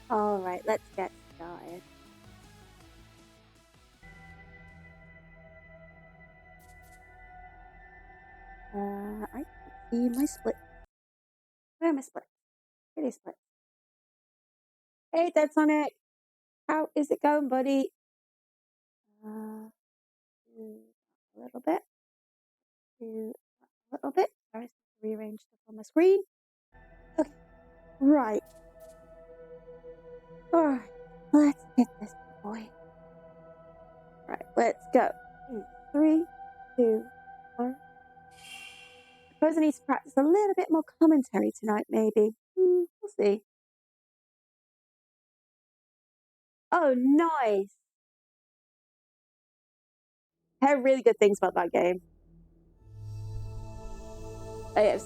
All right, let's get started. I can see my split. Where are my splits? Here they split. Hey, Dead Sonic. How is it going, buddy? A little bit. A little bit. Sorry, I have to rearrange stuff on my screen. Okay. Right. All right. Let's hit this boy. Right. Let's go. 3, 2, 1. I suppose I need to practice a little bit more commentary tonight, maybe. We'll see. Oh, nice. I heard really good things about that game. I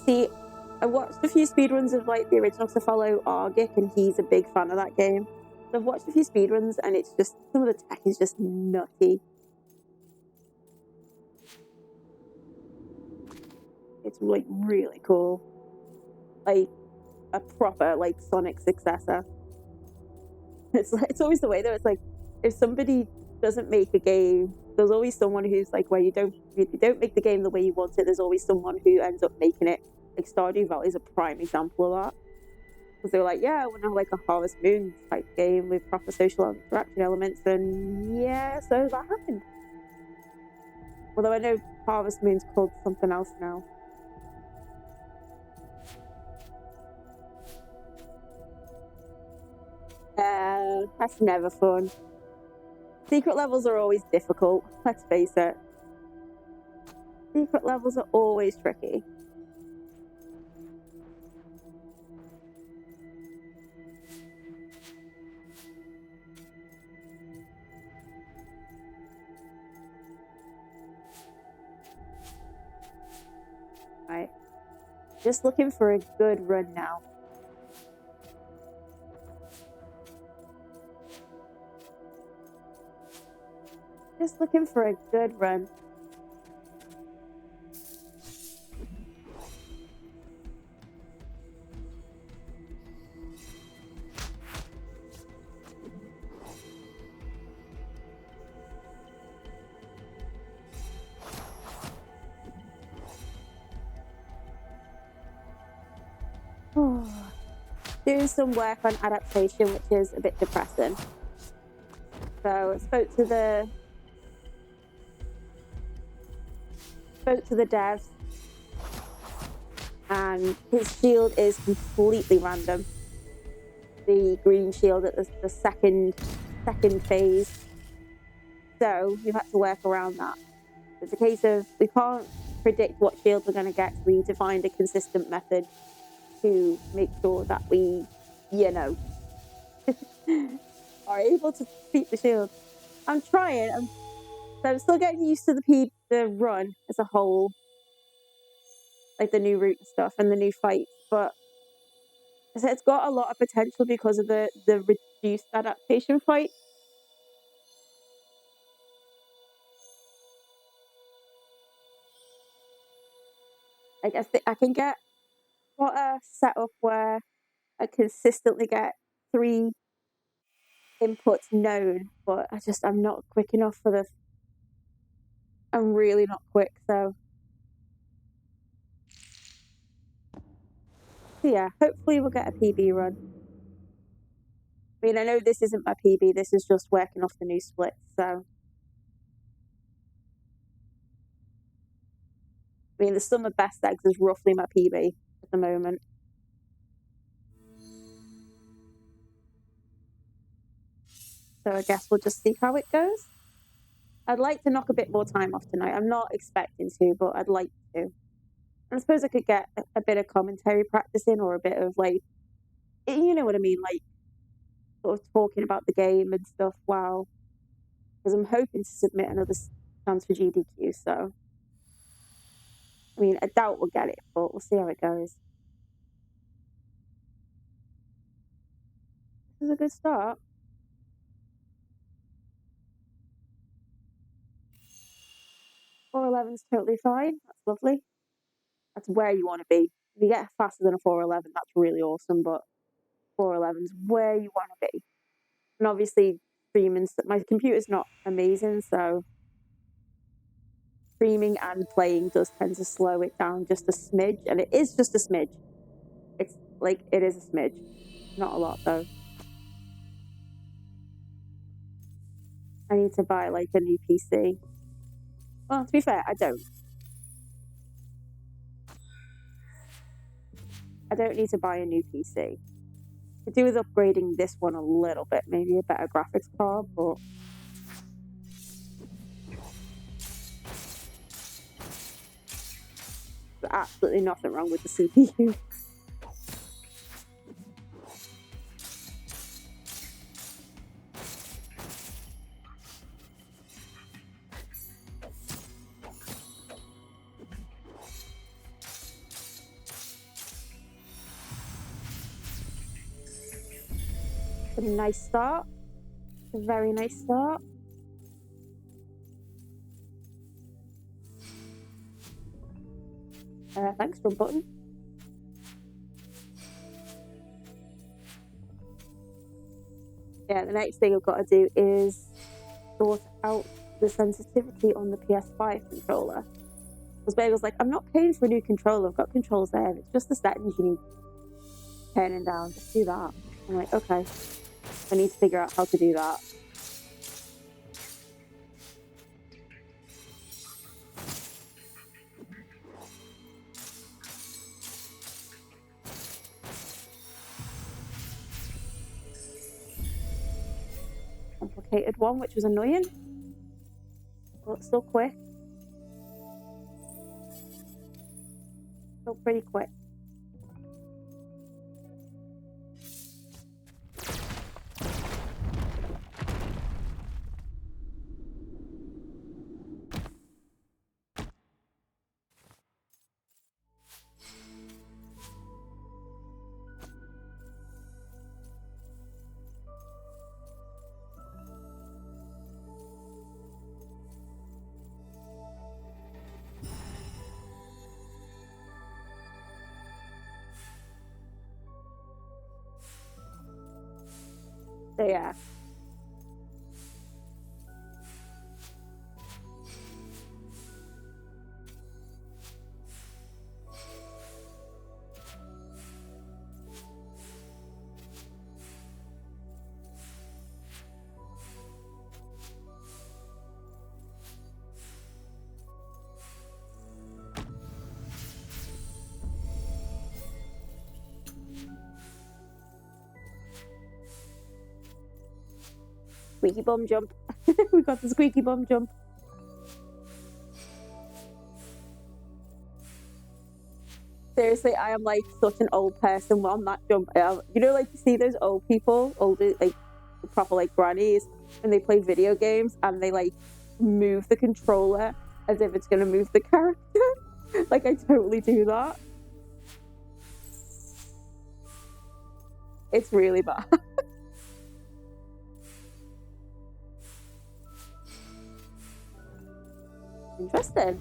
watched a few speedruns of like the original to follow Argic, and he's a big fan of that game. So I've watched a few speedruns, and it's just some of the tech is just nutty. It's like really cool, like a proper like Sonic successor. It's always the way though. It's like if somebody doesn't make a game, there's always someone who's like, where you don't make the game the way you want it. There's always someone who ends up making it. Like Stardew Valley is a prime example of that. Because they were like, yeah, I want to have like a Harvest Moon type game with proper social interaction elements, and yeah, so that happened. Although I know Harvest Moon's called something else now. That's never fun. Secret levels are always difficult, let's face it. Secret levels are always tricky. Right. Just looking for a good run now. Just looking for a good run. Doing some work on adaptation, which is a bit depressing. So I spoke to the devs, and his shield is completely random. The green shield at the second phase. So we've had to work around that. It's a case of we can't predict what shield we're going to get. We need to find a consistent method to make sure that we, are able to beat the shield. I'm trying. I'm still getting used to the run as a whole, like the new route and stuff and the new fights. But it's got a lot of potential because of the reduced adaptation fight. I guess I can get a setup where I consistently get 3 inputs known, but I'm not quick enough for the. I'm really not quick, so yeah. Hopefully, we'll get a PB run. I mean, I know this isn't my PB. This is just working off the new splits. So, I mean, the sum of best eggs is roughly my PB at the moment. So I guess we'll just see how it goes. I'd like to knock a bit more time off tonight. I'm not expecting to, but I'd like to. And I suppose I could get a bit of commentary practice in, or a bit of like, you know what I mean, like sort of talking about the game and stuff. Wow, because I'm hoping to submit another chance for GDQ. So, I mean, I doubt we'll get it, but we'll see how it goes. This is a good start. 411 is totally fine. That's lovely. That's where you want to be. If you get faster than a 411, that's really awesome. But 411 is where you want to be. And obviously, streaming, my computer's not amazing, so streaming and playing does tend to slow it down just a smidge, and it is just a smidge. It's like, it is a smidge. Not a lot, though. I need to buy, like, a new PC. Well, to be fair, I don't. I don't need to buy a new PC. Could do with upgrading this one a little bit, maybe a better graphics card, but there's absolutely nothing wrong with the CPU. A nice start. A very nice start. Thanks, jump button. Yeah, the next thing I've got to do is sort out the sensitivity on the PS5 controller. Because Bagel's like, I'm not paying for a new controller, I've got controls there, it's just the settings you need turning down, just do that. I'm like, okay, I need to figure out how to do that. Complicated one, which was annoying, but still quick. Still pretty quick. So yeah. Squeaky bum jump. We got the squeaky bum jump. Seriously, I am like such an old person on that jump. You know, like you see those old people, older, like proper like grannies, and they play video games and they like move the controller as if it's gonna move the character. Like I totally do that. It's really bad. Interesting.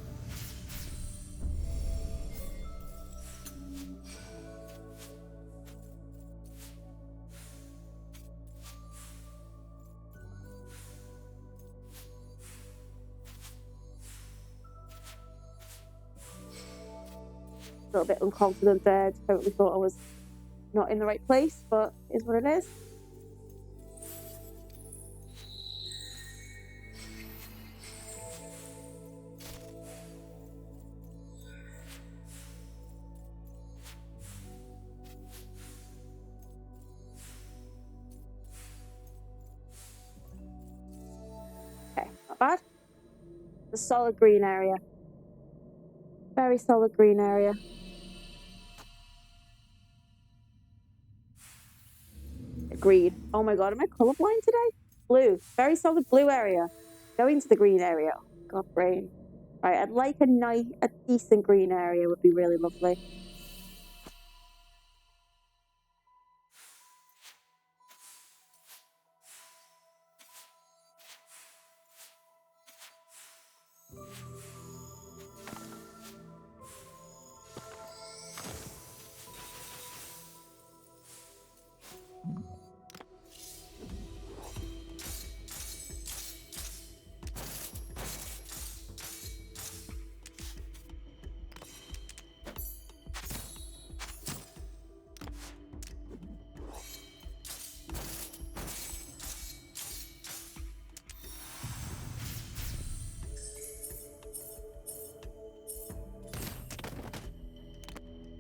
A little bit unconfident there. Totally thought I was not in the right place, but it is what it is. Okay, not bad. The solid green area. Very solid green area. Green. Oh my god, am I colorblind today? Blue. Very solid blue area. Going to the green area. God, brain. Right, I'd like a decent green area would be really lovely.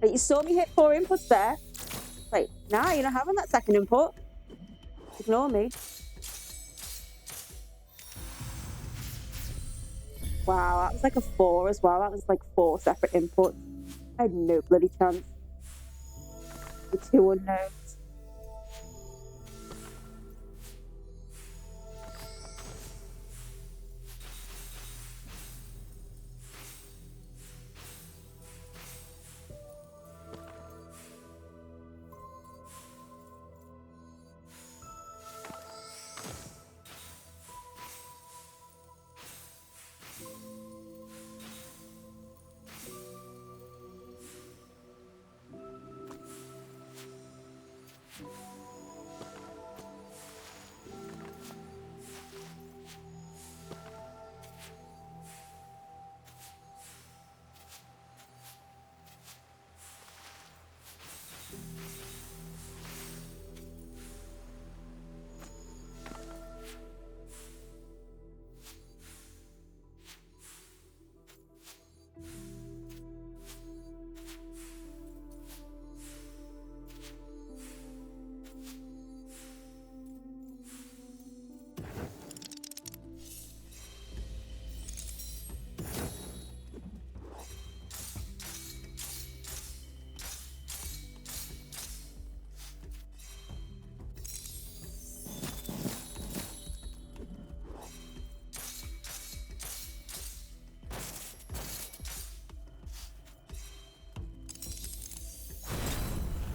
Like, you saw me hit 4 inputs there. Like, nah, you're not having that second input. Ignore me. Wow, that was like a 4 as well. That was like 4 separate inputs. I had no bloody chance. The 2 unknowns.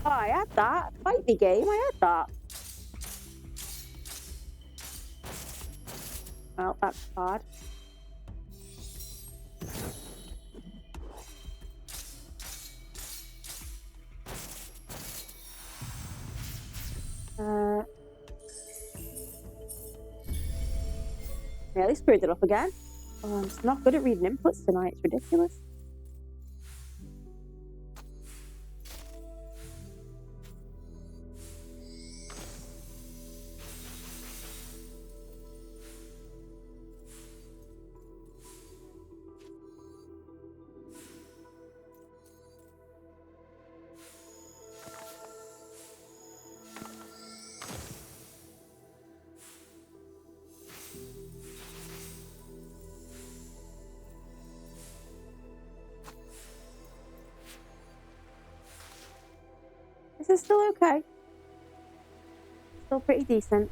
Oh, I had that. Fight me game, I had that. Well, that's hard. Really screwed it up again. Oh, I'm just not good at reading inputs tonight. It's ridiculous. This is still okay. Still pretty decent.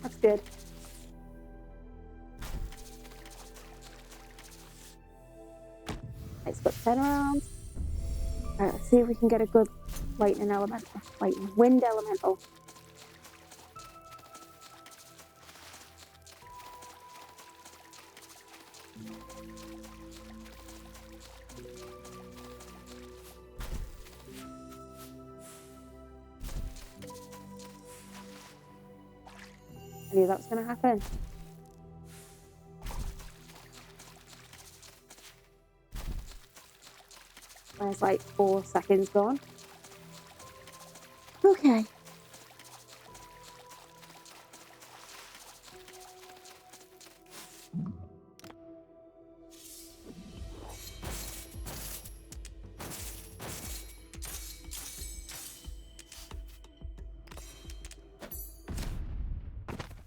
That's good. Let's put 10 rounds. Alright, let's see if we can get a good lightning elemental. Lightning wind elemental. I knew that was going to happen. There's like 4 seconds gone. Okay.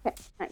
Okay, nice.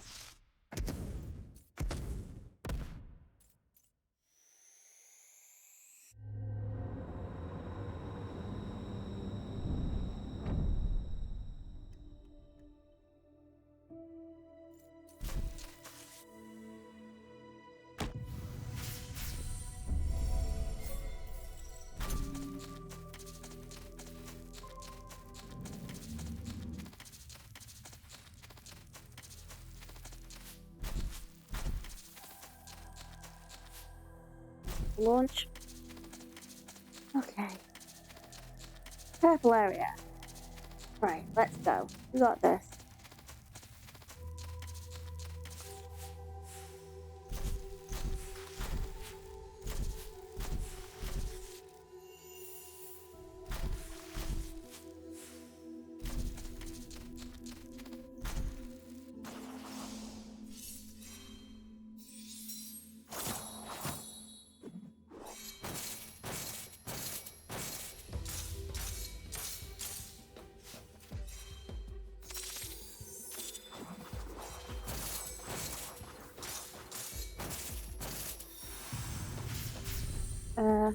Launch. Okay. Purple area. Right, let's go. We got this. Yeah.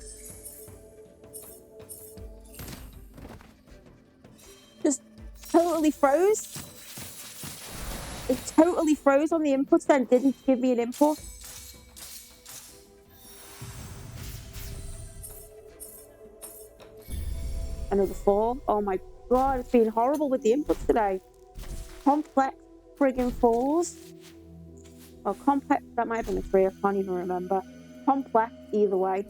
Just totally froze. It totally froze on the inputs then, didn't give me an input. Another 4. Oh my god, it's been horrible with the inputs today. Complex friggin' 4s. Or complex, that might have been a 3, I can't even remember. Complex, either way.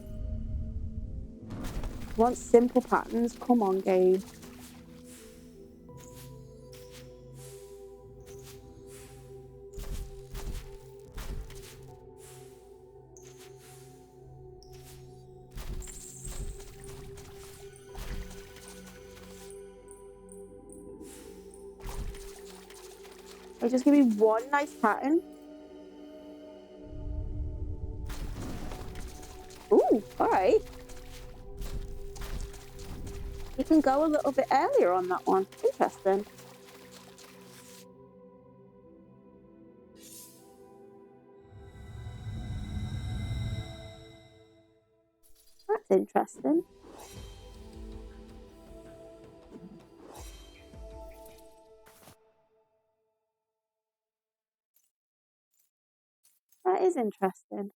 Want simple patterns? Come on, game. Like, just give me one nice pattern. Ooh, alright. You can go a little bit earlier on that one. Interesting. That's interesting. That is interesting.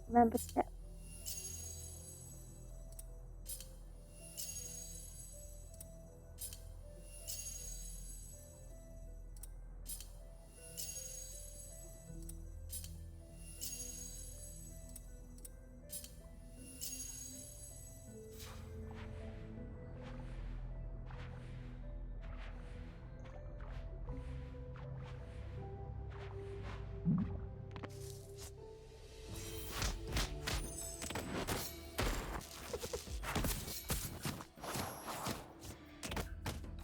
Remember to get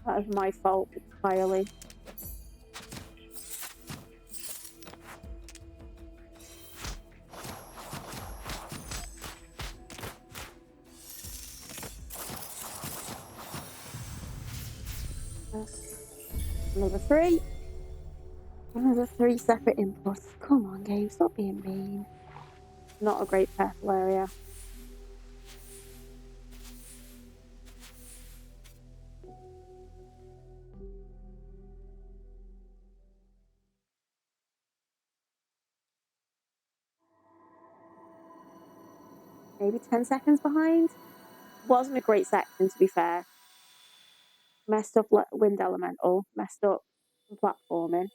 that is my fault entirely. Another 3. Another 3 separate inputs. Come on, game, stop being mean. Not a great purple area. Maybe 10 seconds behind. Wasn't a great section, to be fair. Messed up wind elemental. Messed up platforming.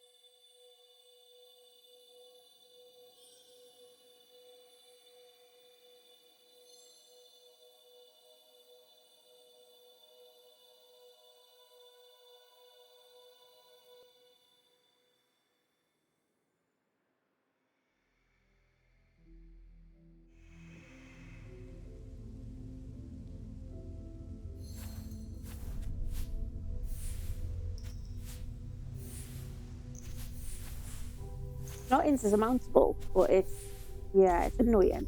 Not insurmountable, but it's, yeah, it's annoying.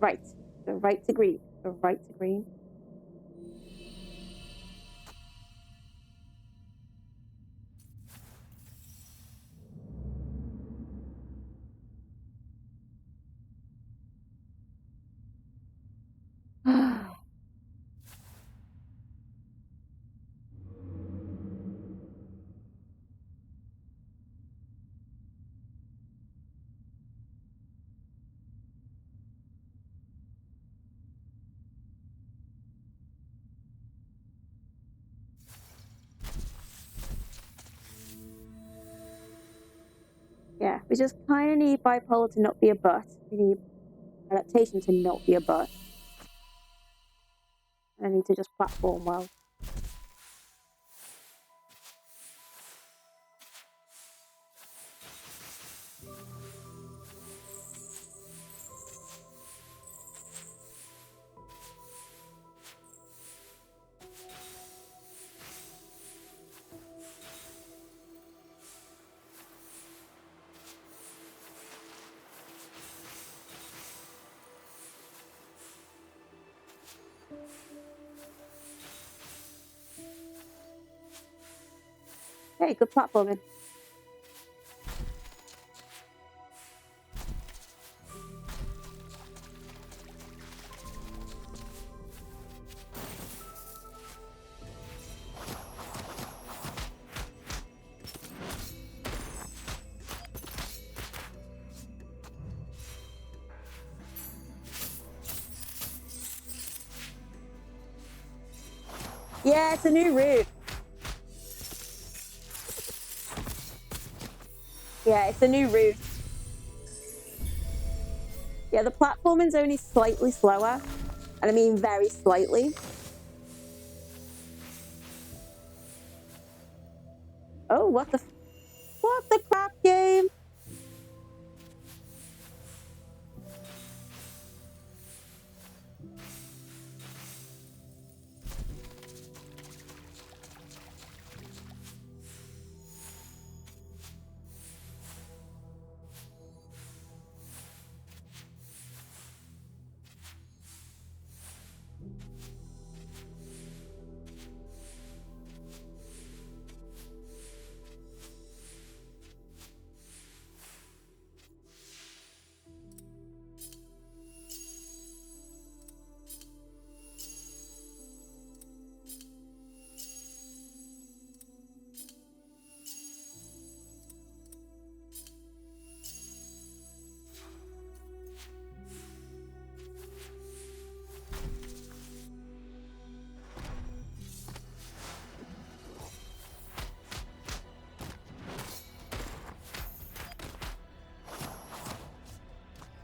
Right. Go right to green. Go right to green. Yeah, we just kind of need bipolar to not be a butt. We need adaptation to not be a butt. And I need to just platform well. Hey, good platforming. Yeah, it's a new route. Yeah, it's a new route. Yeah, the platforming's only slightly slower. And I mean very slightly. Oh, what the crap, game?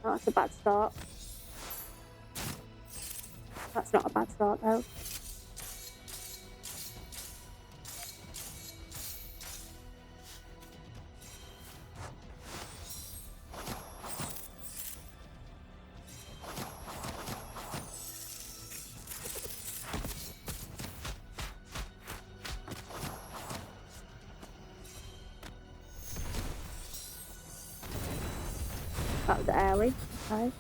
Oh, that's a bad start. That's not a bad start, though. That was early. Okay.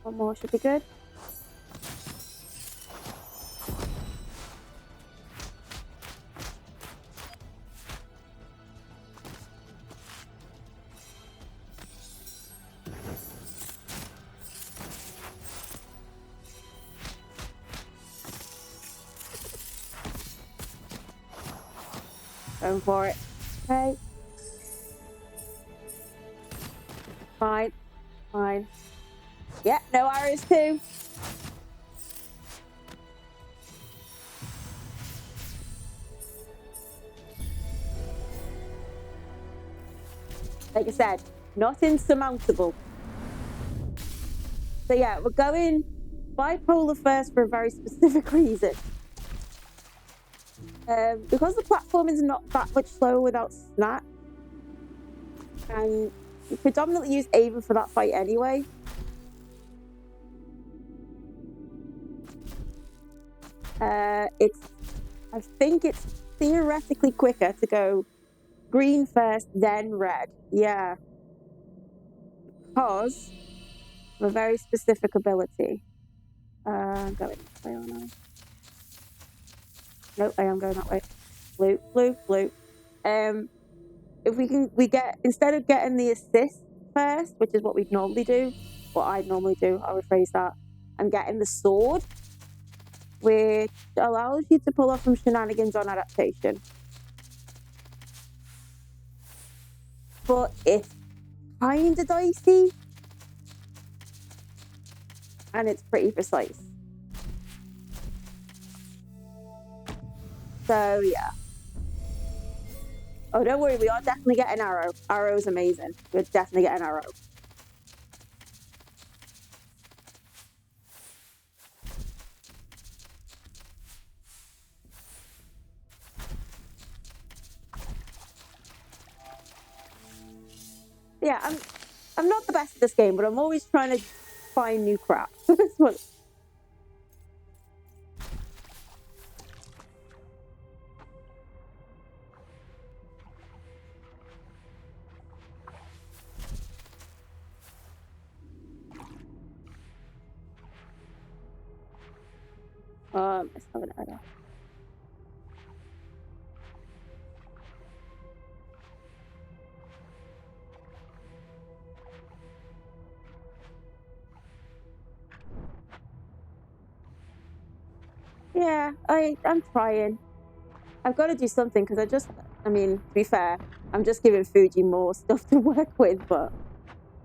One more should be good. Going for it. Okay. Fine. Fine. Yeah, no arrows too. Like I said, not insurmountable. So yeah, we're going bipolar first for a very specific reason. Because the platform is not that much slower without snap, and you predominantly use Ava for that fight anyway. It's I think it's theoretically quicker to go green first, then red. Yeah. Because of a very specific ability. I'm going this way, aren't I? Nope, I am going that way. Blue, blue, blue. If we get, instead of getting the assist first, which is what we'd normally do, what I'd normally do, I'll rephrase that, and getting the sword, which allows you to pull off some shenanigans on adaptation. But it's kind of dicey, and it's pretty precise. So yeah. Oh, don't worry, we are definitely getting arrow. Arrow is amazing. We're definitely getting arrow. Yeah, I'm not the best at this game, but I'm always trying to find new crap. That's what. Let's have an error. Yeah, I'm trying. I've got to do something because I mean, to be fair, I'm just giving Fuji more stuff to work with, but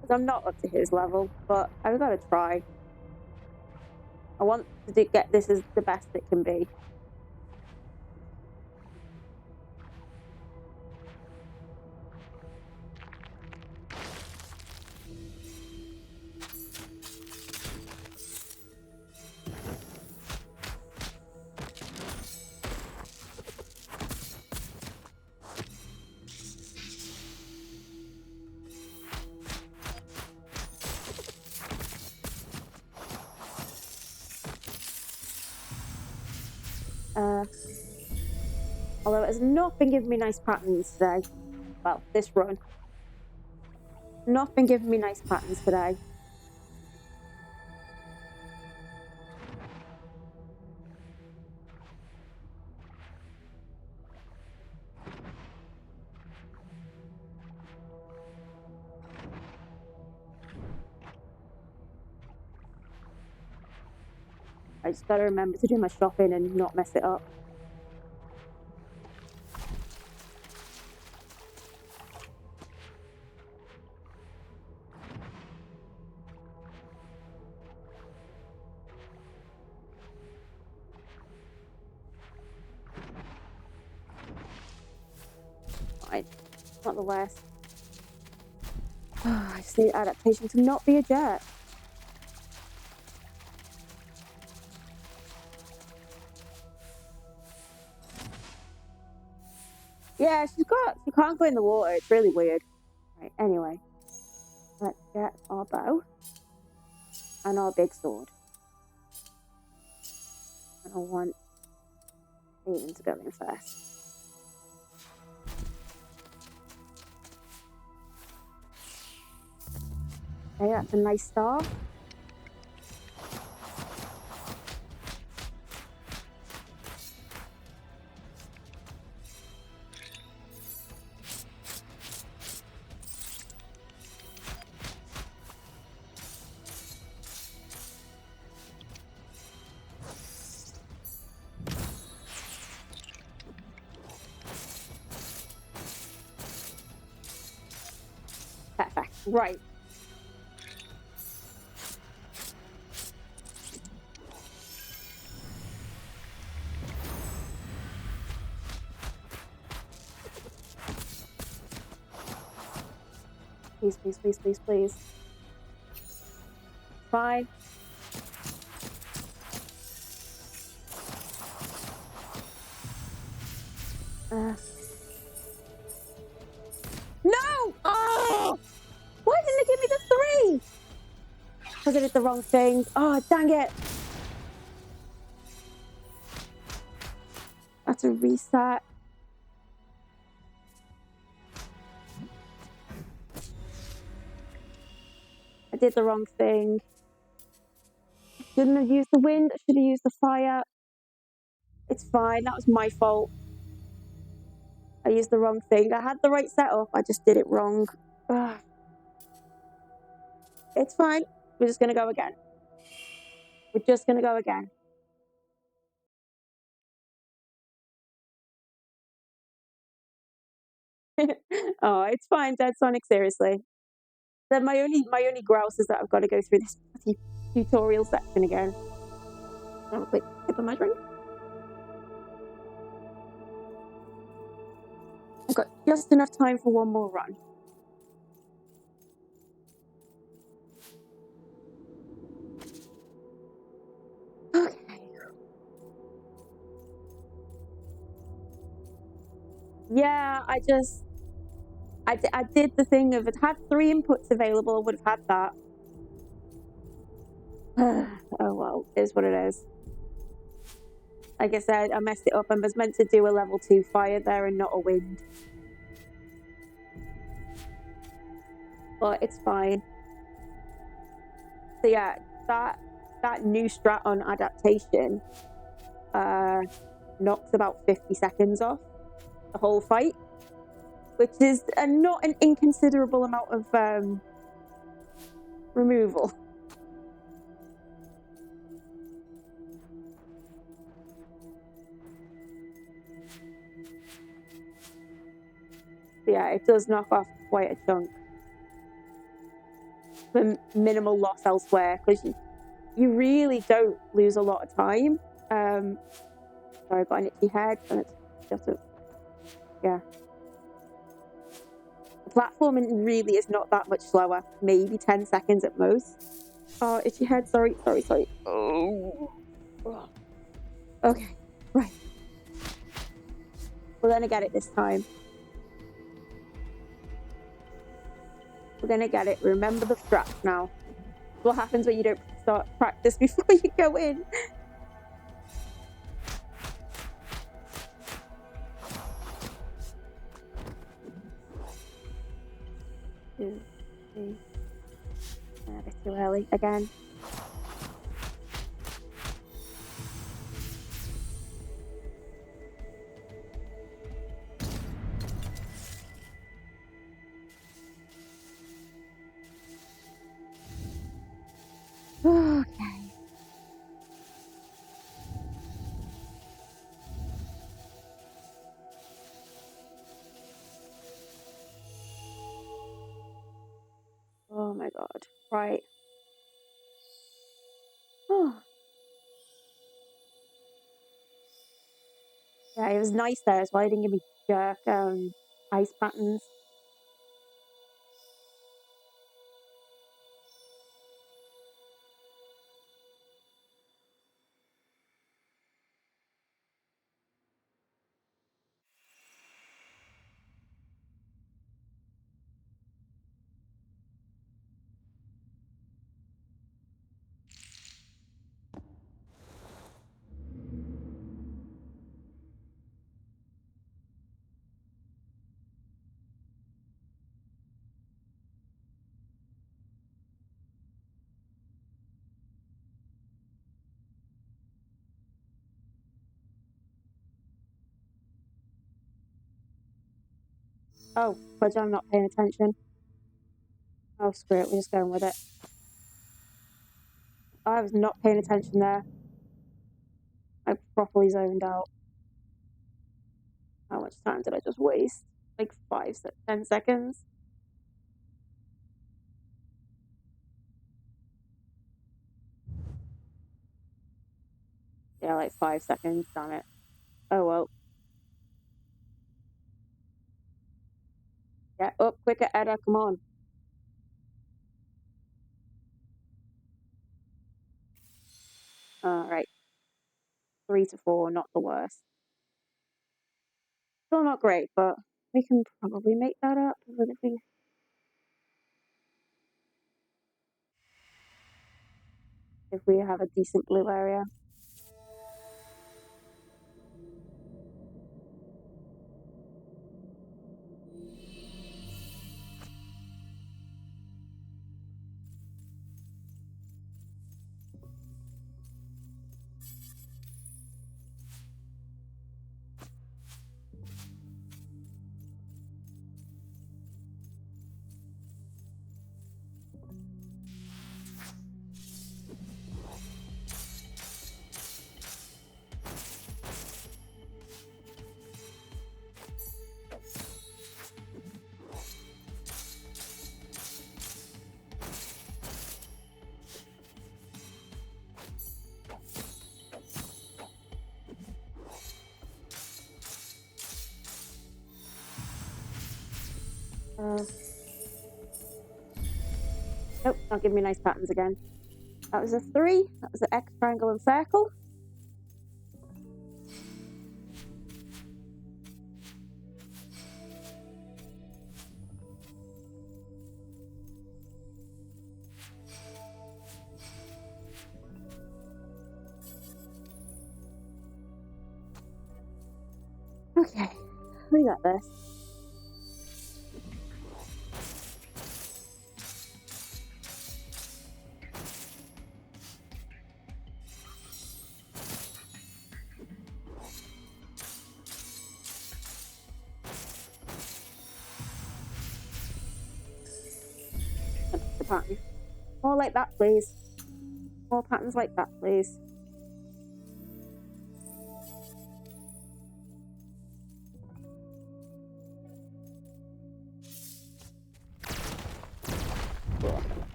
because I'm not up to his level, but I've got to try. I want to get this as the best it can be. Although it has not been giving me nice patterns today. Well, this run. Not been giving me nice patterns today. I just gotta remember to do my shopping and not mess it up. Fine. Not the worst. I just need adaptation to not be a jerk. Yeah, she can't go in the water. It's really weird. Right, anyway. Let's get our bow. And our big sword. And I want Aiden to go in first. Okay, that's a nice start. Perfect. Right. Please, please, please, please, please. Fine. No! Oh! Why didn't it give me the 3? Because I did the wrong thing. Oh, dang it. That's to reset. I did the wrong thing. Shouldn't have used the wind. I should have used the fire. It's fine. That was my fault. I used the wrong thing. I had the right setup. I just did it wrong. Ugh. It's fine. We're just going to go again. We're just going to go again. Oh, it's fine, Dead Sonic, seriously. Then my only grouse is that I've got to go through this tutorial section again. Have a quick sip of my drink. I've got just enough time for one more run. Okay. Yeah, I did the thing of it had 3 inputs available. I would have had that. Oh well, it is what it is. Like I said, I messed it up. I was meant to do a level 2 fire there and not a wind. But it's fine. So yeah, that new strat on adaptation knocks about 50 seconds off the whole fight, which is not an inconsiderable amount of removal. Yeah, it does knock off quite a chunk. The minimal loss elsewhere, because you really don't lose a lot of time. Sorry, I got an itchy head, and it's just yeah. The platforming really is not that much slower, maybe 10 seconds at most. Oh, itchy head, sorry. Oh. Okay, right. We're gonna get it this time. We're gonna get it. Remember the straps now. What happens when you don't start practice before you go in? Two, three. A bit too early again. Okay. Oh my god. Right. Oh. Yeah, it was nice there as well. He didn't give me jerk ice patterns. Oh, but I'm not paying attention. Oh, screw it. We're just going with it. I was not paying attention there. I properly zoned out. How much time did I just waste? Like 10 seconds? Yeah, like 5 seconds. Damn it. Oh well. Yeah, up quicker, Edda, come on. Alright. 3 to 4, not the worst. Still not great, but we can probably make that up if we have a decent blue area. Nope, not giving me nice patterns again. That was a 3. That was an X, triangle, and circle. Okay, we got this. The pattern. More like that, please. More patterns like that, please.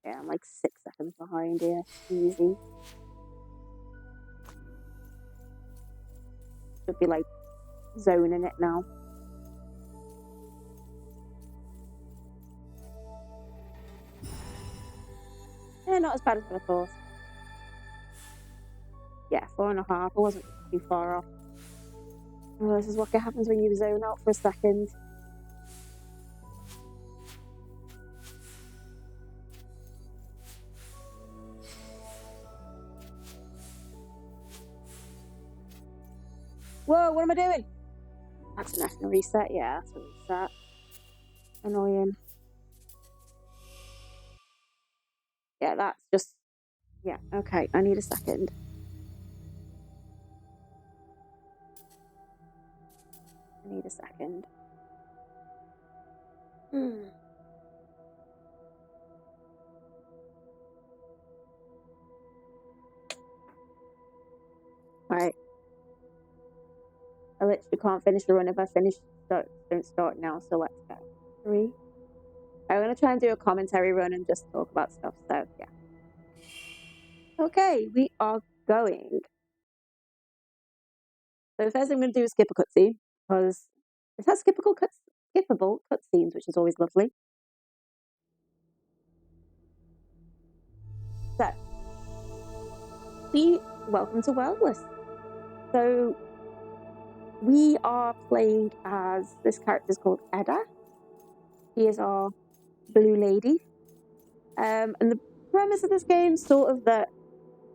Yeah, I'm like 6 seconds behind here. Easy. Should be like zoning it now. Yeah, not as bad as what I thought. Yeah, 4.5. I wasn't too far off. Oh, this is what happens when you zone out for a second. Whoa, what am I doing? That's a national reset. Yeah, that's a reset. Annoying. Yeah, that's just... Yeah, okay. I need a second. I need a second. Right. I literally can't finish the run if I don't start now, so let's go. 3. I'm going to try and do a commentary run and just talk about stuff, so yeah. Okay, we are going. So the first thing I'm going to do is skip a cutscene, because it has skippable cutscenes, which is always lovely. So, welcome to Worldless. So, we are playing as, this character is called Edda. She is our blue lady. And the premise of this game is sort of that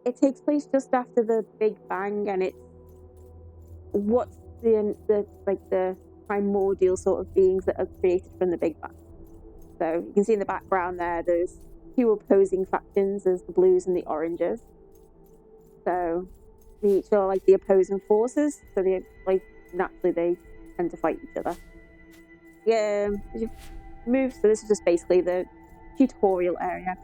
it takes place just after the Big Bang, and it's what's the primordial sort of beings that are created from the Big Bang. So you can see in the background there's 2 opposing factions. There's the blues and the oranges. So they each are like the opposing forces. So naturally they tend to fight each other. Yeah, as you move. So this is just basically the tutorial area.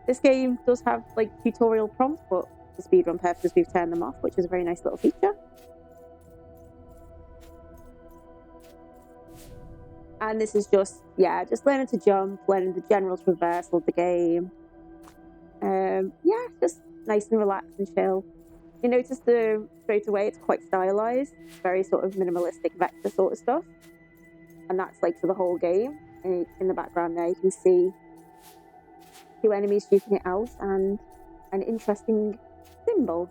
This game does have like tutorial prompts, but for speedrun purposes we've turned them off, which is a very nice little feature. And this is just learning to jump, learning the general traversal of the game. Just nice and relaxed and chill. You notice straight away it's quite stylized, very sort of minimalistic vector sort of stuff. And that's like for the whole game. And in the background there you can see 2 enemies shooting it out and an interesting symbol,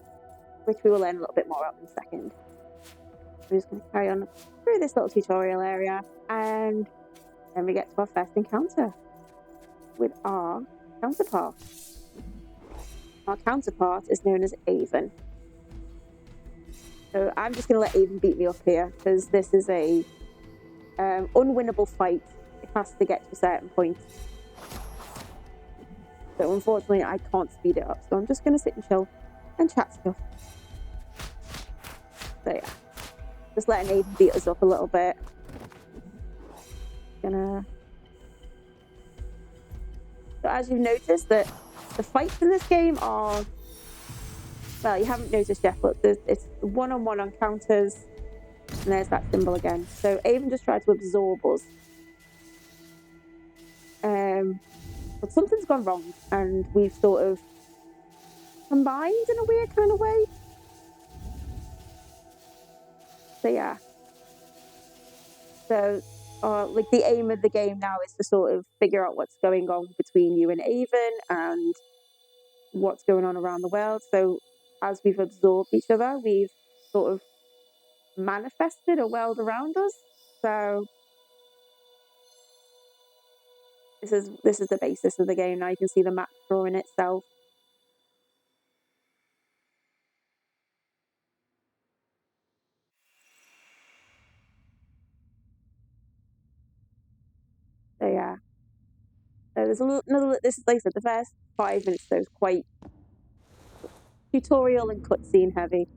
which we will learn a little bit more about in a second. We're just going to carry on through this little tutorial area, and then we get to our first encounter with our counterpart. Our counterpart is known as Avon. So I'm just going to let Avon beat me up here, because this is a unwinnable fight. It has to get to a certain point. So unfortunately I can't speed it up, so I'm just going to sit and chill and chat stuff. So yeah, just letting Avon beat us up a little bit. So as you've noticed, that the fights in this game are, well, you haven't noticed yet, but it's one-on-one encounters, and there's that symbol again. So Avon just tried to absorb us. But something's gone wrong, and we've sort of combined in a weird kind of way. So yeah. So like the aim of the game now is to sort of figure out what's going on between you and Avon and what's going on around the world. So as we've absorbed each other, we've sort of manifested a world around us. So this is the basis of the game. Now you can see the map drawing itself. So yeah. So there's another. This is like I said, the first 5 minutes though is quite tutorial and cutscene heavy.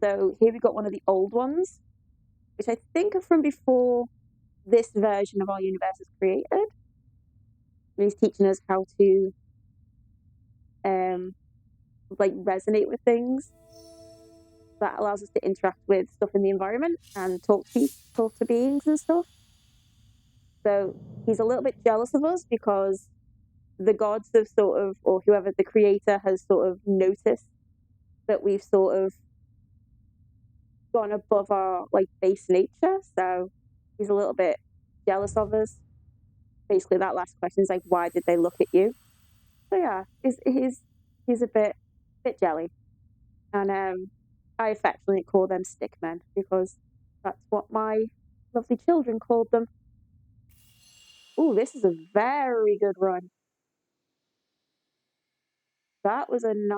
So here we've got one of the old ones, which I think are from before this version of our universe is created. And he's teaching us how to like resonate with things. That allows us to interact with stuff in the environment and talk to beings and stuff. So he's a little bit jealous of us because the gods have sort of, or whoever the creator has sort of noticed that we've sort of gone above our like base nature. So he's a little bit jealous of us. Basically, that last question is like, why did they look at you? So yeah, he's a bit jelly, and I affectionately call them stickmen because that's what my lovely children called them. Oh, this is a very good run. That was a 9.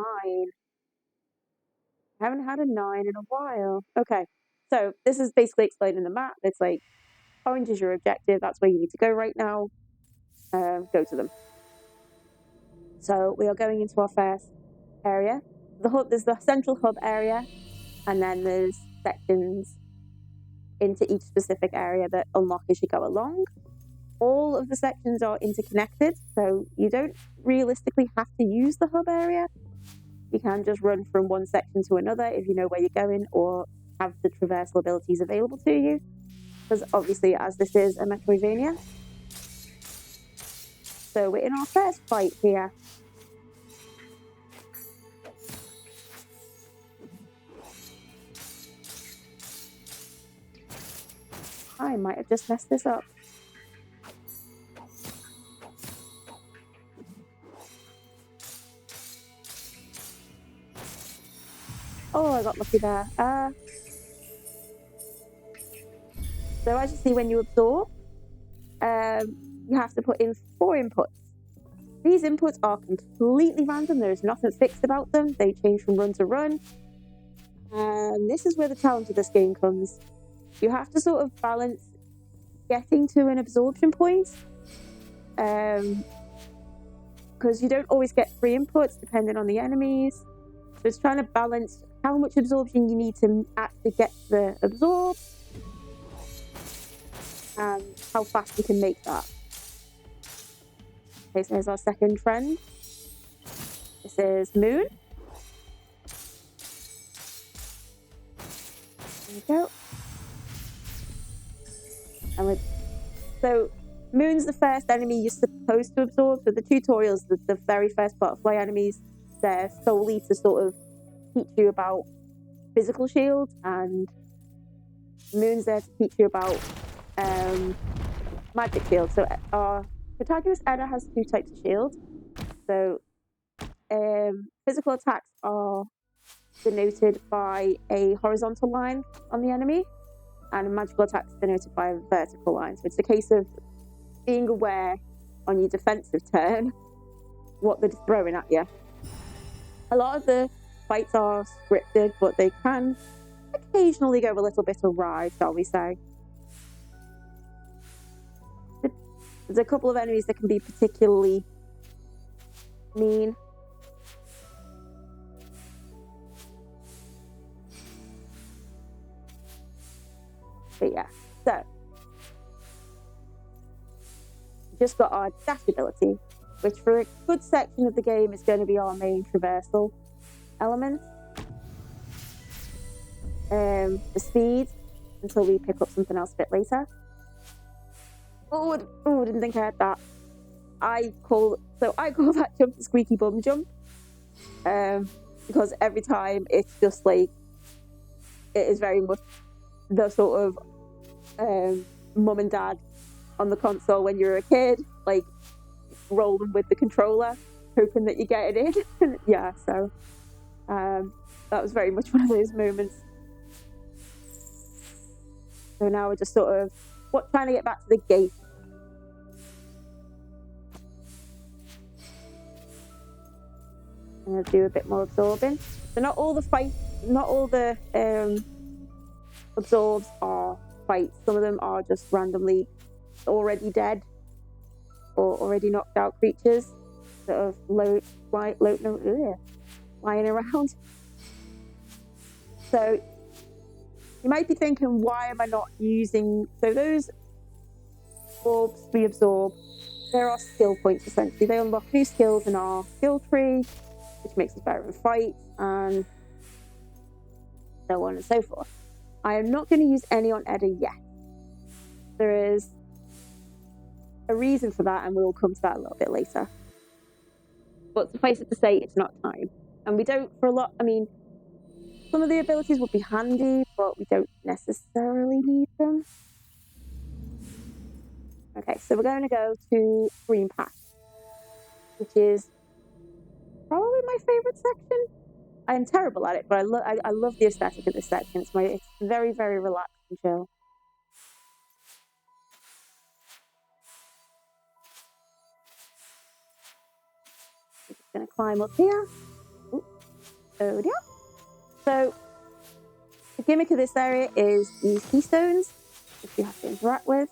I haven't had a 9 in a while. Okay, so this is basically explaining the map. It's like, orange is your objective. That's where you need to go right now. Go to them. So we are going into our first area. There's the central hub area, and then there's sections into each specific area that unlock as you go along. All of the sections are interconnected, so you don't realistically have to use the hub area. You can just run from one section to another if you know where you're going or have the traversal abilities available to you. Because obviously, as this is a Metroidvania. So we're in our first fight here. I might have just messed this up. Oh, I got lucky there. So as you see, when you absorb, you have to put in 4 inputs. These inputs are completely random. There is nothing fixed about them. They change from run to run. And this is where the challenge of this game comes. You have to sort of balance getting to an absorption point. Because you don't always get 3 inputs depending on the enemies. So it's trying to balance how much absorption you need to actually get the absorb and how fast you can make that. Okay, so here's our second friend. This is Moon. There we go. So Moon's the first enemy you're supposed to absorb. So the tutorials, the very first butterfly enemies, they're solely to sort of teach you about physical shields, and Moon's there to teach you about magic shields. So our protagonist Edda has 2 types of shields. So physical attacks are denoted by a horizontal line on the enemy, and magical attacks denoted by a vertical line. So it's a case of being aware on your defensive turn what they're throwing at you. A lot of the fights are scripted, but they can occasionally go a little bit awry, shall we say. There's a couple of enemies that can be particularly mean. But yeah, so just got our dash ability, which for a good section of the game is going to be our main traversal element. The speed until we pick up something else a bit later. Oh, didn't think I had that. I call that jump the squeaky bum jump, because every time it's just like, it is very much the sort of mum and dad on the console when you're a kid, like rolling with the controller, hoping that you get it in. Yeah, so that was very much one of those moments. So now we're just sort of trying to get back to the gate. I'm gonna do a bit more absorbing. So not all the absorbs are fights. Some of them are just randomly already dead or already knocked out creatures that are lying around. So you might be thinking, why am I not using... So those orbs we absorb, there are skill points essentially. They unlock new skills in our skill tree, which makes us better in fights, and so on and so forth. I am not going to use any on Edda yet. There is a reason for that, and we'll come to that a little bit later. But suffice it to say, it's not time. And we don't, for a lot, I mean, some of the abilities would be handy, but we don't necessarily need them. Okay, so we're going to go to Green Path, which is probably my favorite section. I'm terrible at it, but I love the aesthetic of this section. It's very, very relaxed and chill. I'm just going to climb up here. Oh, yeah. So the gimmick of this area is these keystones, which you have to interact with.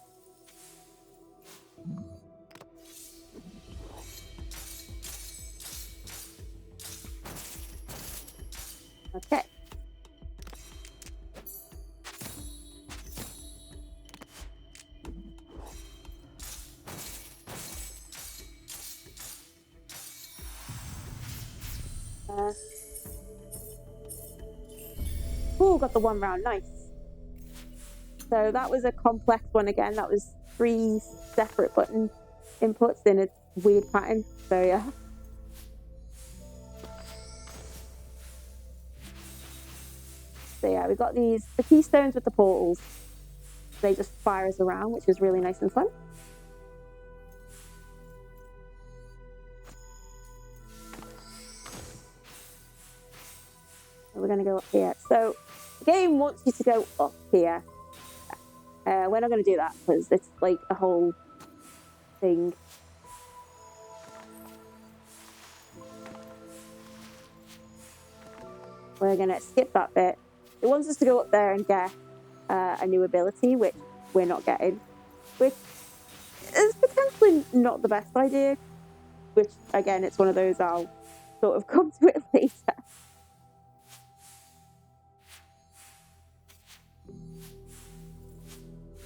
Okay. Oh, got the one round, nice. So that was a complex one again. That was 3 separate button inputs in a weird pattern. So yeah. So yeah, we got the keystones with the portals. They just fire us around, which is really nice and fun. So we're going to go up here. So the game wants you to go up here. We're not going to do that because it's like a whole thing. We're going to skip that bit. It wants us to go up there and get a new ability, which we're not getting, which is potentially not the best idea, which again, it's one of those I'll sort of come to it later.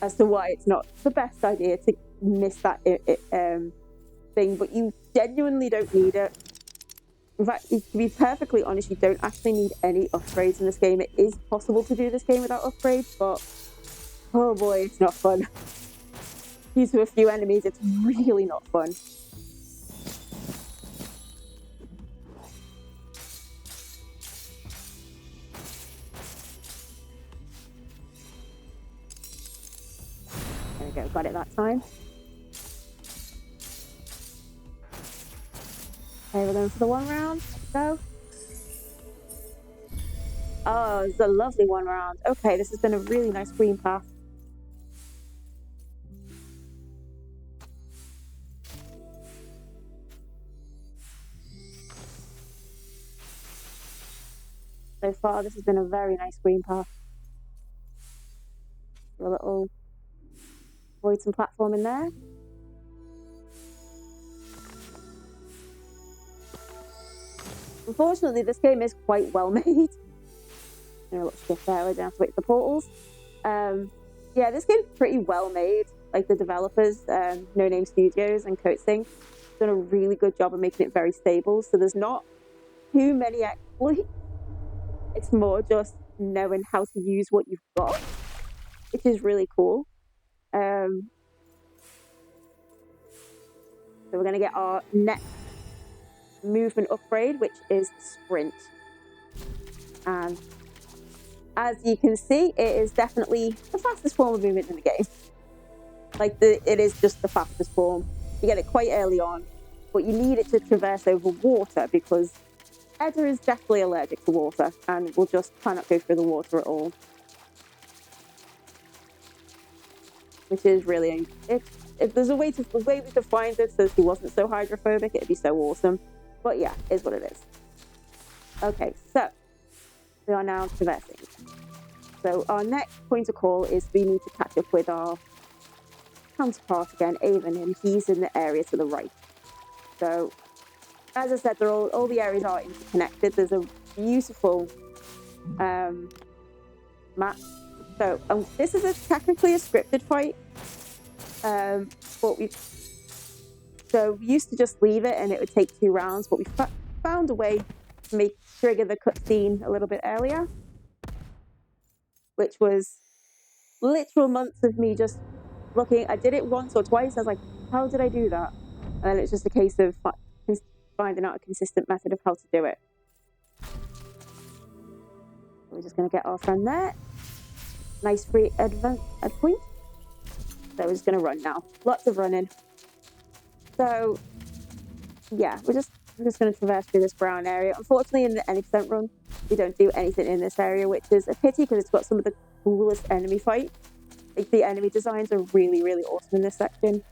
As to why it's not the best idea to miss that thing, but you genuinely don't need it. In fact, to be perfectly honest, you don't actually need any upgrades in this game. It is possible to do this game without upgrades, but oh boy, it's not fun. Due to a few enemies, it's really not fun. There we go, got it that time. Okay, we're going for the one round. Let's go. Oh, it's a lovely one round. Okay, this has been a really nice green path. So far, this has been a very nice green path. A little avoid some platform in there. Unfortunately, this game is quite well made. A little skip there, we don't have to wait for the portals. Yeah, this game's pretty well made. Like the developers, No Name Studios and Coatsink, done a really good job of making it very stable. So there's not too many exploits. It's more just knowing how to use what you've got, which is really cool. So we're going to get our next movement upgrade, which is sprint. And as you can see, it is definitely the fastest form of movement in the game. Like, it is just the fastest form. You get it quite early on, but you need it to traverse over water because Edda is definitely allergic to water and will just cannot go through the water at all. Which is really, if there's a way we could find it so he wasn't so hydrophobic, it'd be so awesome. But yeah, is what it is. Okay, so we are now traversing. So our next point of call is we need to catch up with our counterpart again, Avon, and he's in the area to the right. So, as I said, all the areas are interconnected. There's a beautiful map. So this is technically a scripted fight, but we used to just leave it and it would take 2 rounds, but we found a way to trigger the cutscene a little bit earlier, which was literal months of me just looking. I did it once or twice. I was like, how did I do that? And it's just a case of finding out a consistent method of how to do it. We're just going to get our friend there. Nice free ad point. So we're just going to run now. Lots of running. So, yeah, we're just going to traverse through this brown area. Unfortunately, in the any percent run, we don't do anything in this area, which is a pity because it's got some of the coolest enemy fight. Like, the enemy designs are really, really awesome in this section.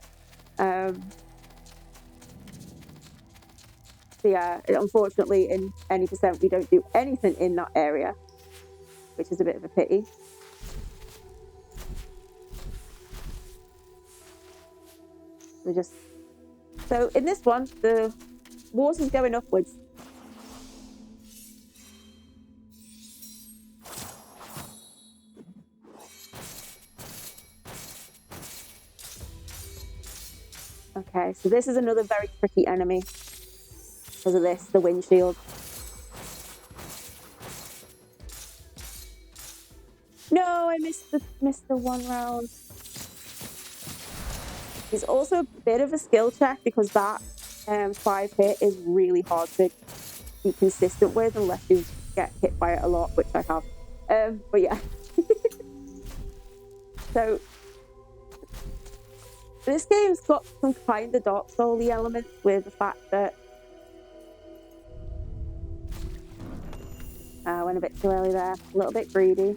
So yeah, unfortunately, in any percent, we don't do anything in that area, which is a bit of a pity. So in this one, the water's going upwards. Okay, so this is another very tricky enemy because of this, the windshield. No, I missed the 1 round. It's also a bit of a skill check because that 5 hit is really hard to be consistent with unless you get hit by it a lot, which I have. But yeah. So this game's got some kind of Dark Souls-y elements with the fact that I went a bit too early there, a little bit greedy.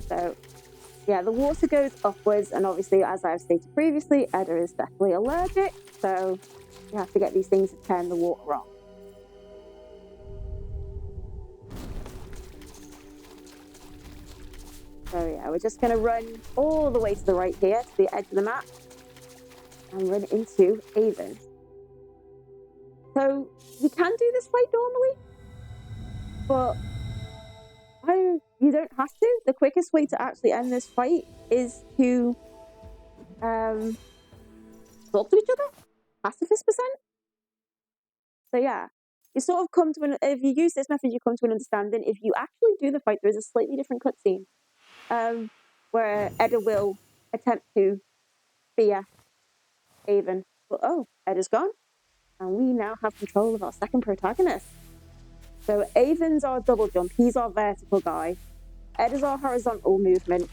So yeah, the water goes upwards, and obviously, as I've stated previously, Edda is definitely allergic, so you have to get these things to turn the water on. So yeah, we're just going to run all the way to the right here, to the edge of the map, and run into Avon. So you can do this fight normally, but you don't have to. The quickest way to actually end this fight is to talk to each other, pacifist percent. So yeah, you sort of come to if you use this method, you come to an understanding. If you actually do the fight, there is a slightly different cutscene where Edda will attempt to fear Avon. But oh, Edda's gone, and we now have control of our second protagonist. So Avon's our double jump. He's our vertical guy. Edda's our horizontal movement.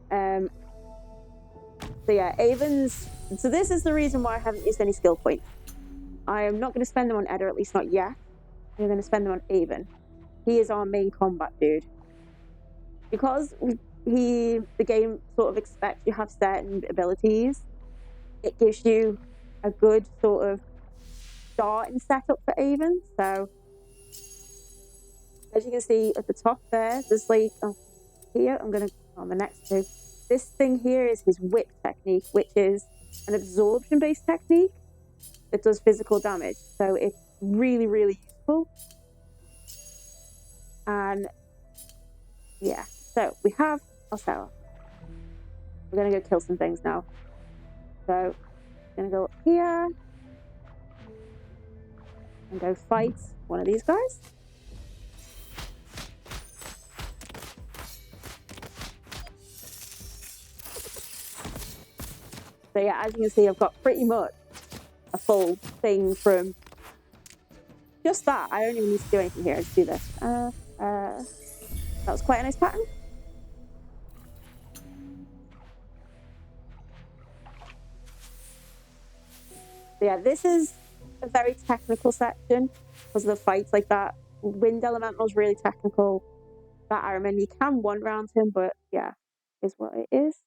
So yeah, Avon's. So this is the reason why I haven't used any skill points. I am not going to spend them on Edda, at least not yet. I'm going to spend them on Avon. He is our main combat dude. Because the game sort of expects you have certain abilities, it gives you a good sort of start and setup for Avon. So as you can see at the top there, there's like here, I'm going to on the next two. This thing here is his whip technique, which is an absorption-based technique that does physical damage. So it's really, really useful. And yeah, so we have our setup. We're going to go kill some things now. So I'm going to go up here and go fight one of these guys. So yeah, as you can see, I've got pretty much a full thing from just that. I don't even need to do anything here. I just do this. That was quite a nice pattern. So yeah, this is a very technical section because of the fights like that. Wind Elemental is really technical. That Ironman, you can one round him, but yeah, is what it is.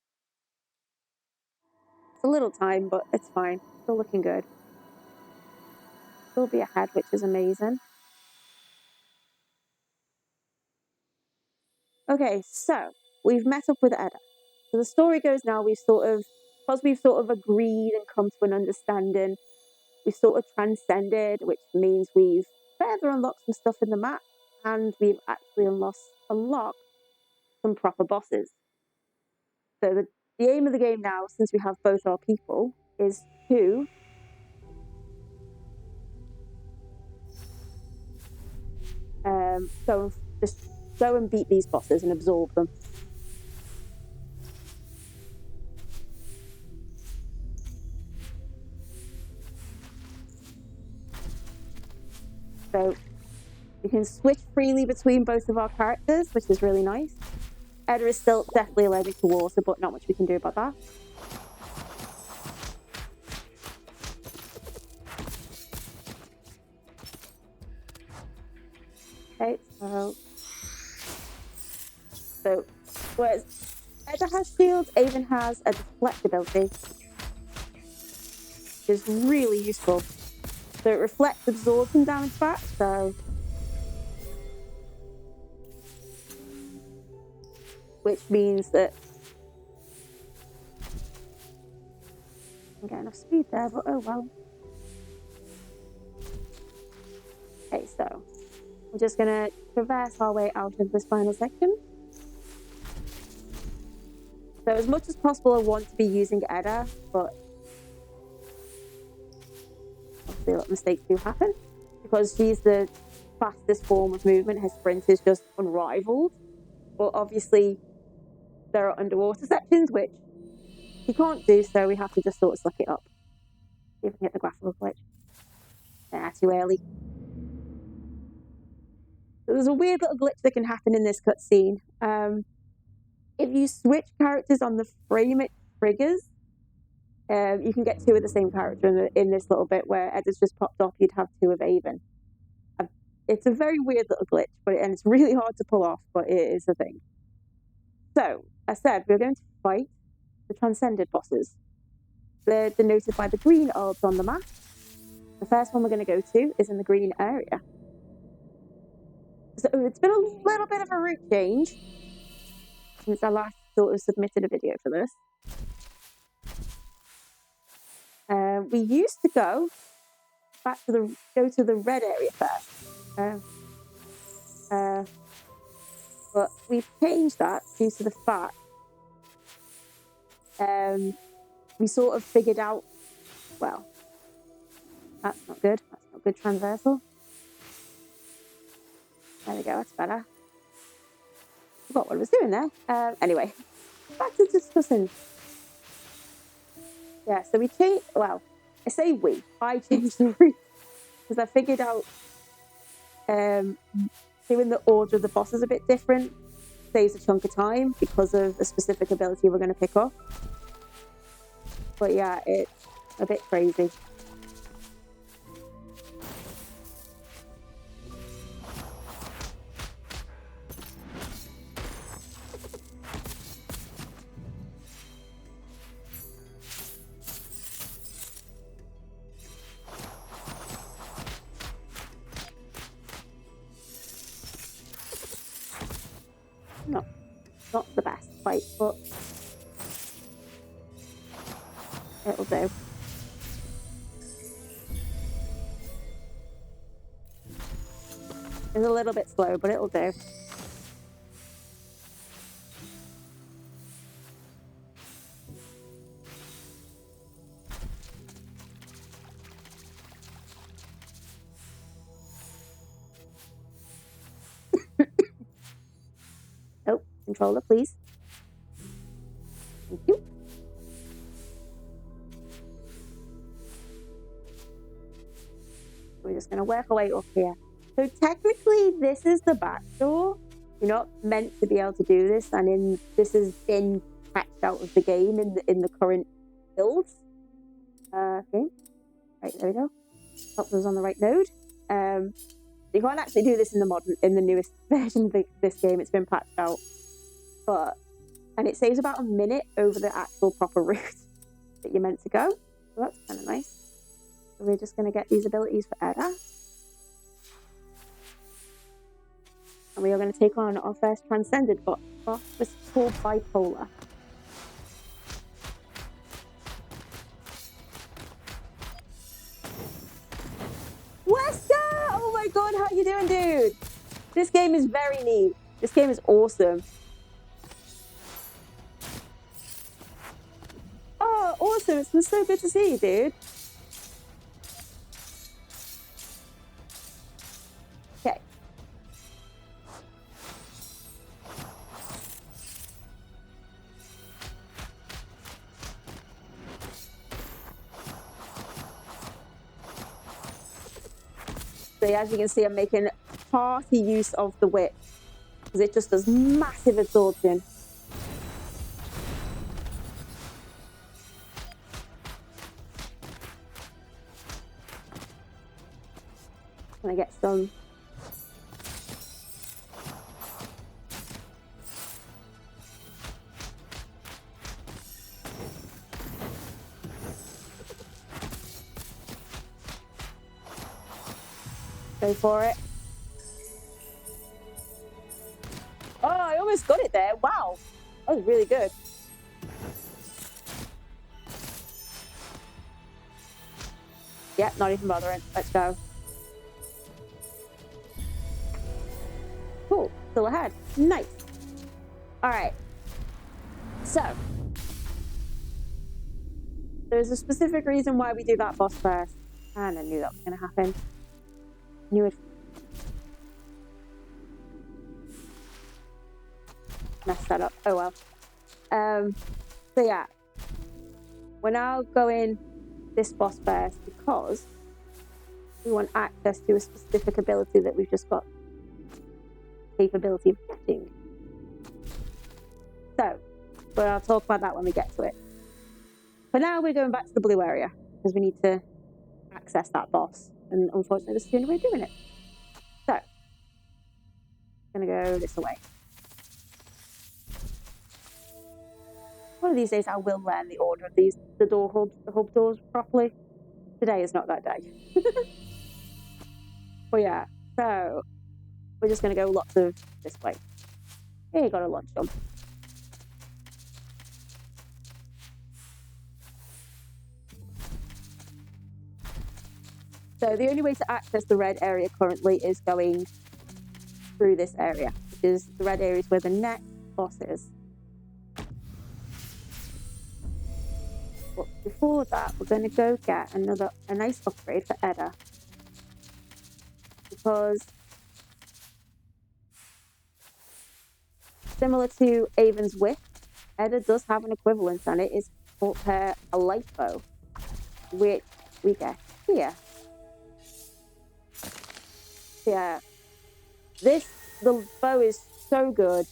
It's a little time, but it's fine. Still looking good. Still be ahead, which is amazing. Okay, so we've met up with Edda. So the story goes now, because we've sort of agreed and come to an understanding, we've sort of transcended, which means we've further unlocked some stuff in the map, and we've actually unlocked some proper bosses. So the aim of the game now, since we have both our people, is to go and beat these bosses and absorb them. So we can switch freely between both of our characters, which is really nice. Edda is still definitely allergic to water, but not much we can do about that. Okay, so whereas Edda has shields, Avon has a deflect ability, which is really useful. So it reflects absorption damage back, which means that I can get enough speed there, but oh well. Okay, so we're just gonna traverse our way out of this final section. So as much as possible, I want to be using Edda, but obviously mistakes do happen. Because she's the fastest form of movement, her sprint is just unrivaled. But obviously, there are underwater sections which she can't do, so we have to just sort of suck it up. See if we can get the graphical glitch. Too early. So there's a weird little glitch that can happen in this cutscene. If you switch characters on the frame it triggers, you can get two of the same character in this little bit where Edda's just popped off, you'd have two of Avon. It's a very weird little glitch, and it's really hard to pull off, but it is a thing. So, as said, we're going to fight the transcended bosses. They're denoted by the green orbs on the map. The first one we're going to go to is in the green area. So it's been a little bit of a route change since I last sort of submitted a video for this. We used to go to the red area first. But we've changed that due to the fact we sort of figured out, well, that's not good. That's not good transversal. There we go, that's better. Forgot what I was doing there. Anyway, back to discussing. Yeah, so we changed, well, I say I changed the route because I figured out doing the order of the bosses a bit different saves a chunk of time because of a specific ability we're going to pick up. But yeah, it's a bit crazy. Not the best fight, but it'll do. It's a little bit slow, but it'll do. Oh, controller, please. Thank you. we're just going to work our way up here. So technically, this is the back door. You're not meant to be able to do this, and this has been patched out of the game in the current builds. Okay, right, there we go. Hope was on the right node. You can't actually do this in the newest version of this game. It's been patched out, and it saves about a minute over the actual proper route that you're meant to go. So that's kind of nice. So we're just going to get these abilities for Edda. And we are going to take on our first transcended boss, which is called Bipolar. Wesker! Oh my god, how you doing, dude? This game is very neat. This game is awesome. Oh, awesome. It's been so good to see you, dude. Okay. So as you can see, I'm making hearty use of the whip because it just does massive absorption. Can I get some? Go for it. Oh, I almost got it there. Wow. That was really good. Yeah, not even bothering. Let's go. Cool. Still ahead. Nice. All right. So, there's a specific reason why we do that boss first. And I knew that was going to happen. Knew it. Messed that up. Oh well. So yeah. We're now going this boss first because we want access to a specific ability that we've just got capability of getting. So, but I'll talk about that when we get to it. For now, we're going back to the blue area because we need to access that boss. And unfortunately, this is the only way of doing it. So, I'm going to go this way. One of these days, I will learn the order of the hub doors properly. Today is not that day. But yeah, so we're just going to go lots of this way. Here, you got a launch jump. So the only way to access the red area currently is going through this area, because the red area is where the next boss is. But before that, we're going to go get a nice upgrade for Edda. Because similar to Avon's whip, Edda does have an equivalent, and it is called her a light bow, which we get here. Yeah, the bow is so good.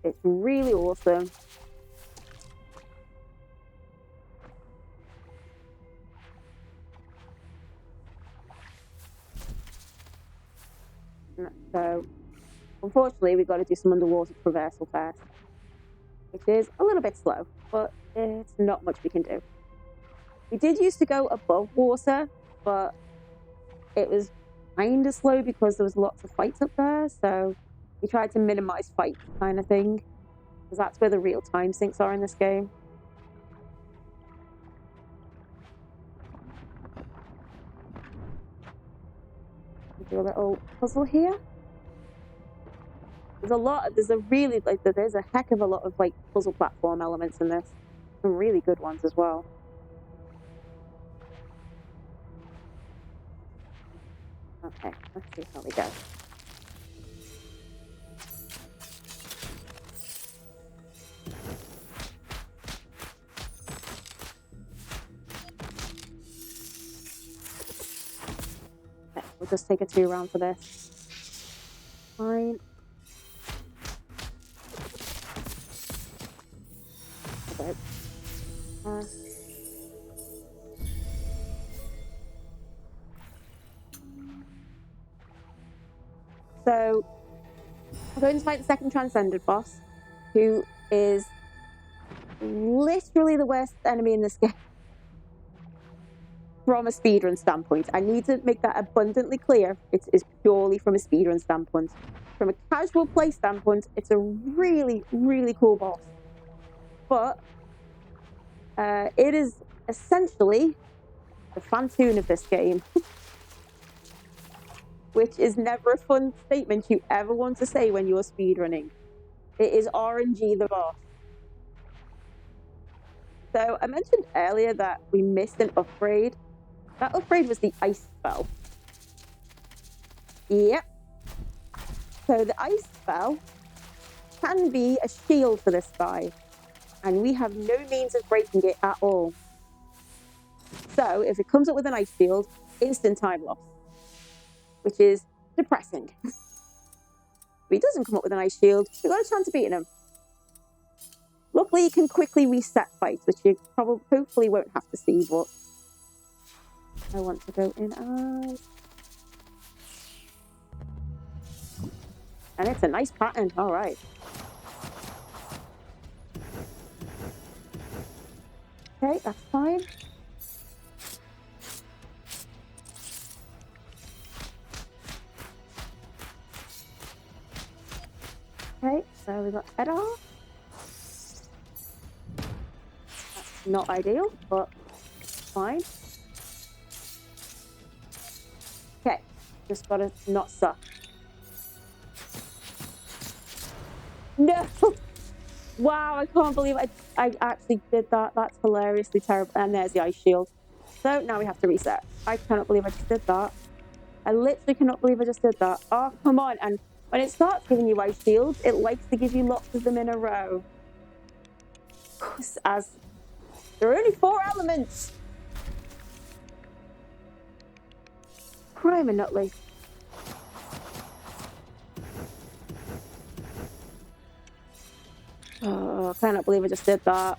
It's really awesome. So, unfortunately, we've got to do some underwater traversal first, which is a little bit slow, but it's not much we can do. We did used to go above water, but it was kind of slow because there was lots of fights up there, so we tried to minimize fights kind of thing, because that's where the real time sinks are in this game. Do a little puzzle here. There's a heck of a lot of like puzzle platform elements in this. Some really good ones as well. Okay, let's see how we go. We'll just take a 2 round for this. Fine. Okay. So I'm going to fight the second Transcended boss, who is literally the worst enemy in this game from a speedrun standpoint. I need to make that abundantly clear. It is purely from a speedrun standpoint. From a casual play standpoint, it's a really, really cool boss. But it is essentially the Fantoon of this game, which is never a fun statement you ever want to say when you're speedrunning. It is RNG the boss. So I mentioned earlier that we missed an upgrade. That upgrade was the ice spell. Yep. So the ice spell can be a shield for this guy, and we have no means of breaking it at all. So if it comes up with an ice shield, instant time loss, which is depressing. If he doesn't come up with an ice shield, we've got a chance of beating him. Luckily, you can quickly reset fights, which you hopefully won't have to see, but I want to go in ice. And it's a nice pattern, all right. Okay, that's fine. Okay, so we got head off. That's not ideal, but fine. Okay, just gotta not suck. No! Wow, I can't believe I actually did that. That's hilariously terrible. And there's the ice shield. So now we have to reset. I cannot believe I just did that. I literally cannot believe I just did that. Oh, come on. And when it starts giving you ice shields, it likes to give you lots of them in a row. As there are only 4 elements. Crime and Nutley. Oh, I cannot believe I just did that.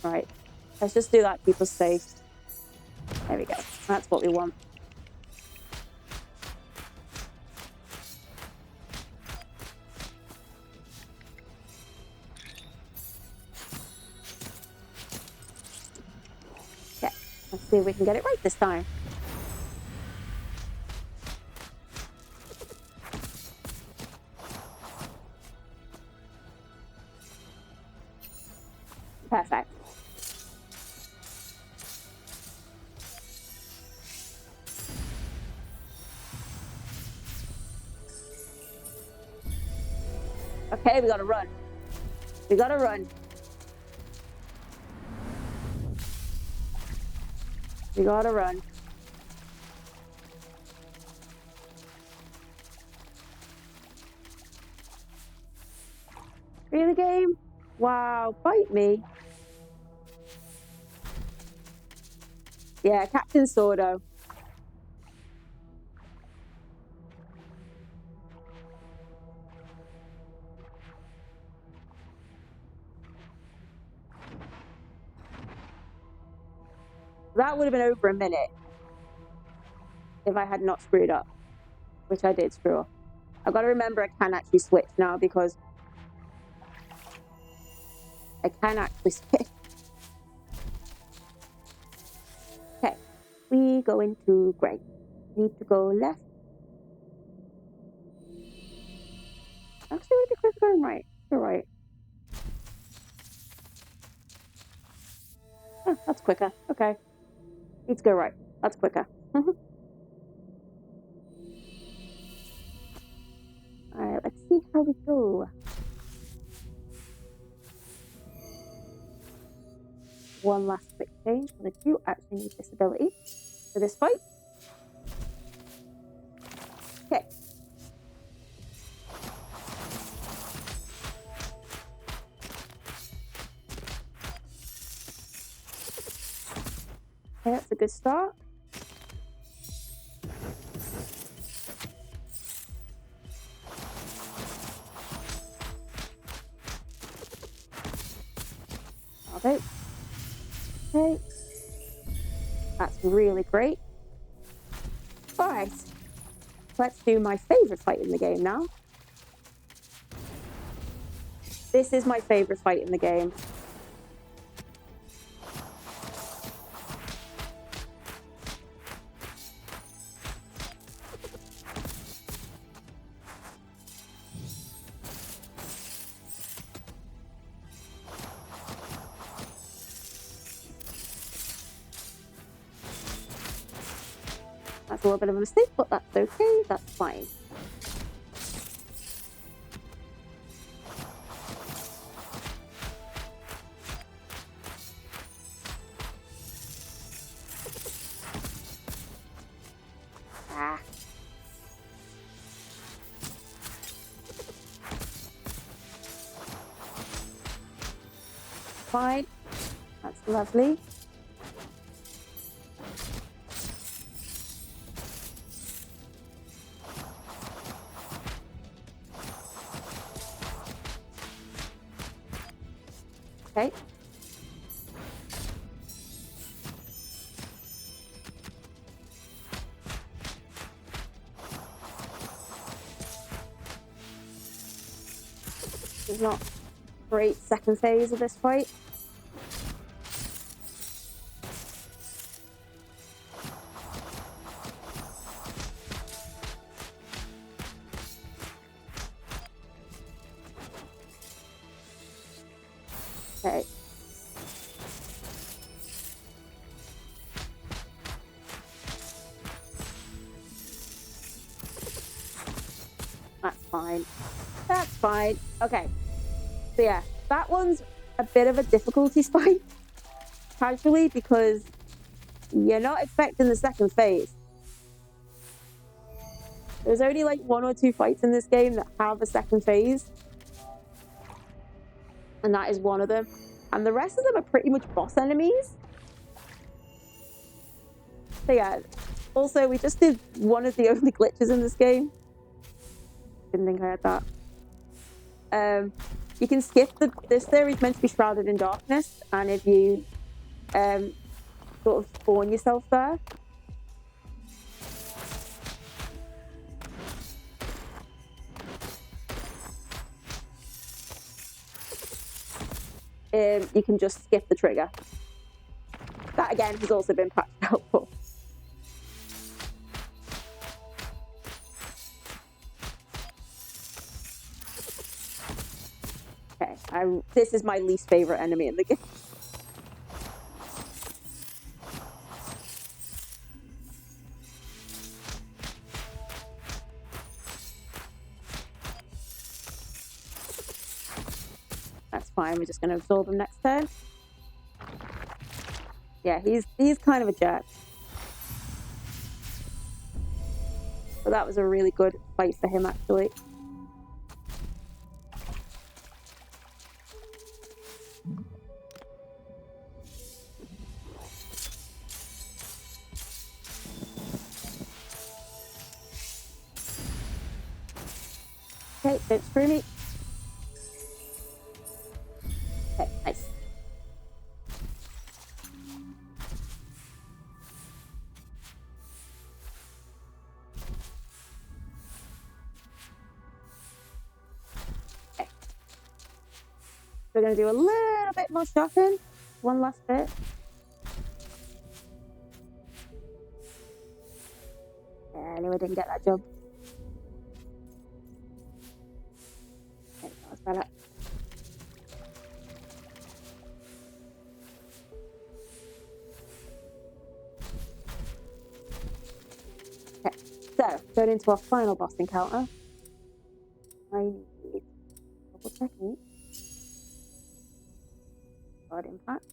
Right, let's just do that, keep us safe. There we go, that's what we want. Okay, let's see if we can get it right this time. Perfect. Okay, we gotta run. We gotta run. We gotta run. Really, game? Wow, bite me. Yeah, Captain Sordo. That would have been over a minute if I had not screwed up, which I did screw up. I've got to remember I can actually switch now because I can actually switch. Okay, we go into grey. Need to go left. Actually, would it be quicker going right? You're right. Oh, that's quicker. Okay. Need to go right. That's quicker. Alright, let's see how we go. One last quick change, and I do actually need this ability for this fight. Okay. Okay, that's a good start. Bravo. Okay. That's really great. All right. Let's do my favorite fight in the game now. This is my favorite fight in the game. That's a little bit of a mistake, but that's okay. That's fine. Ah. Fine. That's lovely. Okay. There's not great second phase of this fight. Okay. That's fine. That's fine. Okay. So yeah, that one's a bit of a difficulty spike, casually, because you're not expecting the second phase. There's only like 1 or 2 fights in this game that have a second phase. And that is one of them. And the rest of them are pretty much boss enemies. So yeah, also we just did one of the only glitches in this game. Didn't think I had that. You can skip this area is meant to be shrouded in darkness, and if you sort of spawn yourself there, you can just skip the trigger. That again has also been patched out for. Okay, this is my least favorite enemy in the game. That's fine. We're just going to absorb him next turn. Yeah, he's kind of a jerk. But that was a really good fight for him, actually. Okay, don't screw me. Okay, nice. Okay. We're going to do a little bit more shocking. One last bit. Yeah, I knew I didn't get that job. Okay, that was better. Okay, so going into our final boss encounter. I need double checking. God impact.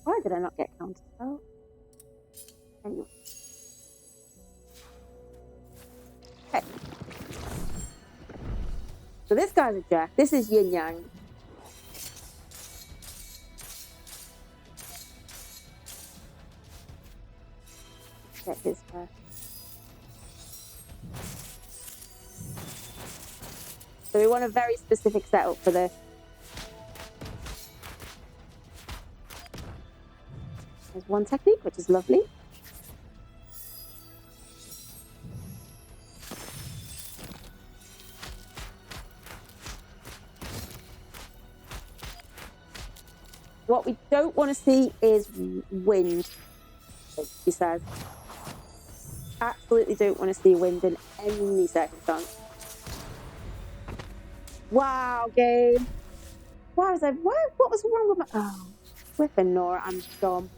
Why did I not get counter spell? Anyway. Okay. So this guy's a jack. This is yin yang. Get his first. So we want a very specific setup for this. There's one technique, which is lovely. What we don't want to see is wind, he says. Absolutely don't want to see wind in any circumstance. Wow, game. Why was I? What was wrong with my? Oh, flipping Nora, I'm dumb.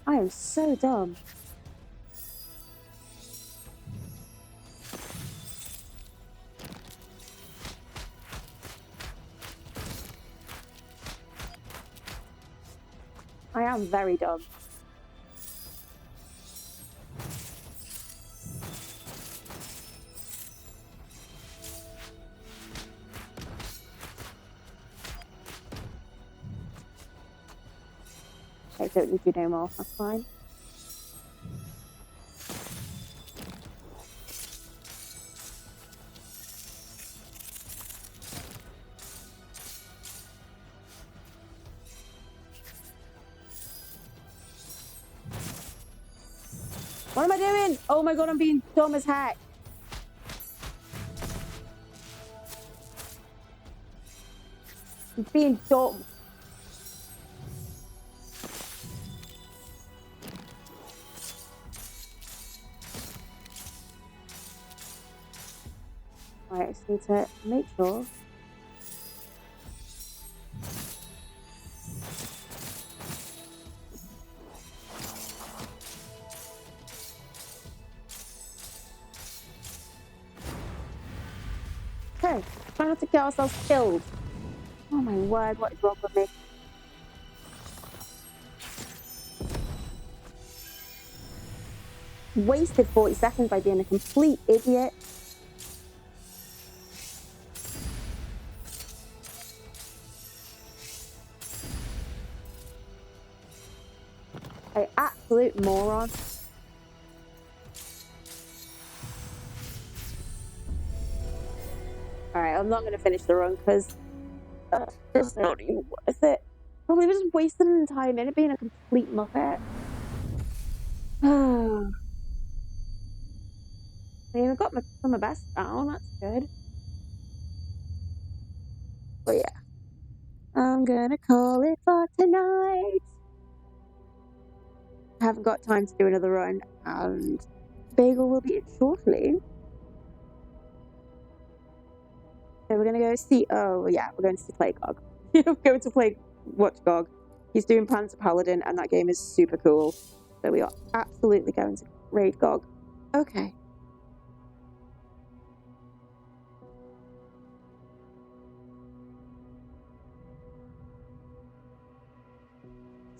I am so dumb. I am very dumb. I don't need you no more. That's fine. What am I doing? Oh my god, I'm being dumb as heck. I'm being dumb. Alright, I just need to make sure. Okay, try not to get ourselves killed. Oh my word, what is wrong with me? Wasted 40 seconds by being a complete idiot. An absolute moron. Alright, I'm not going to finish the run because it's not even worth it. Probably just wasted an entire minute being a complete muppet. I mean, I got my best down, that's good. But yeah, I'm gonna call it for tonight. I haven't got time to do another run, and Bagel will be in shortly. So we're gonna go see. Oh yeah, we're going to play GOG. We're going to play watch GOG. He's doing Panzer Paladin, and that game is super cool. So we are absolutely going to raid GOG. Okay.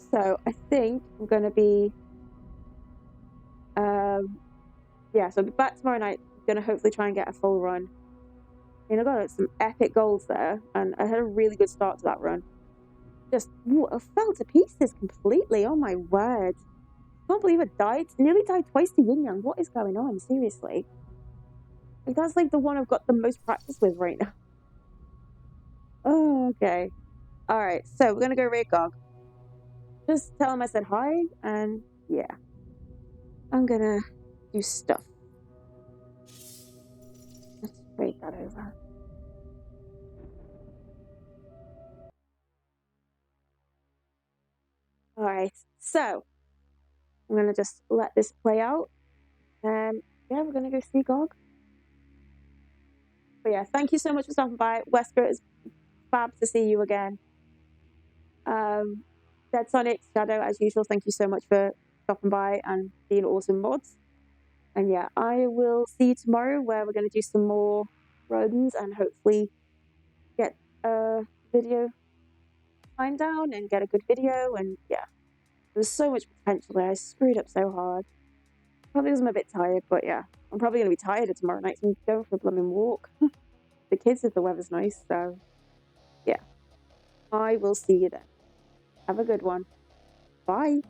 So I think I'm going to be, yeah, so I'll be back tomorrow night. I'm going to hopefully try and get a full run. I mean, I got some epic golds there, and I had a really good start to that run. Just I fell to pieces completely. Oh my word. I can't believe I died. Nearly died twice to Yin Yang. What is going on? Seriously. Like, that's like the one I've got the most practice with right now. Oh, okay. Alright, so we're going to go raid GOG. Just tell him I said hi, and yeah. I'm going to do stuff. Let's raid that over. Alright, so I'm going to just let this play out. And yeah, we're going to go see GOG. But yeah, thank you so much for stopping by. Wesker, it's fab to see you again. Dead Sonic, Shadow, as usual, thank you so much for stopping by and being awesome mods. And yeah, I will see you tomorrow where we're going to do some more runs and hopefully get a video time down and get a good video. And yeah, there's so much potential there. I screwed up so hard. Probably 'cause I'm a bit tired, but yeah. I'm probably gonna be tired tomorrow night, so I'm going for a blooming walk. The kids if the weather's nice, so yeah. I will see you then. Have a good one. Bye.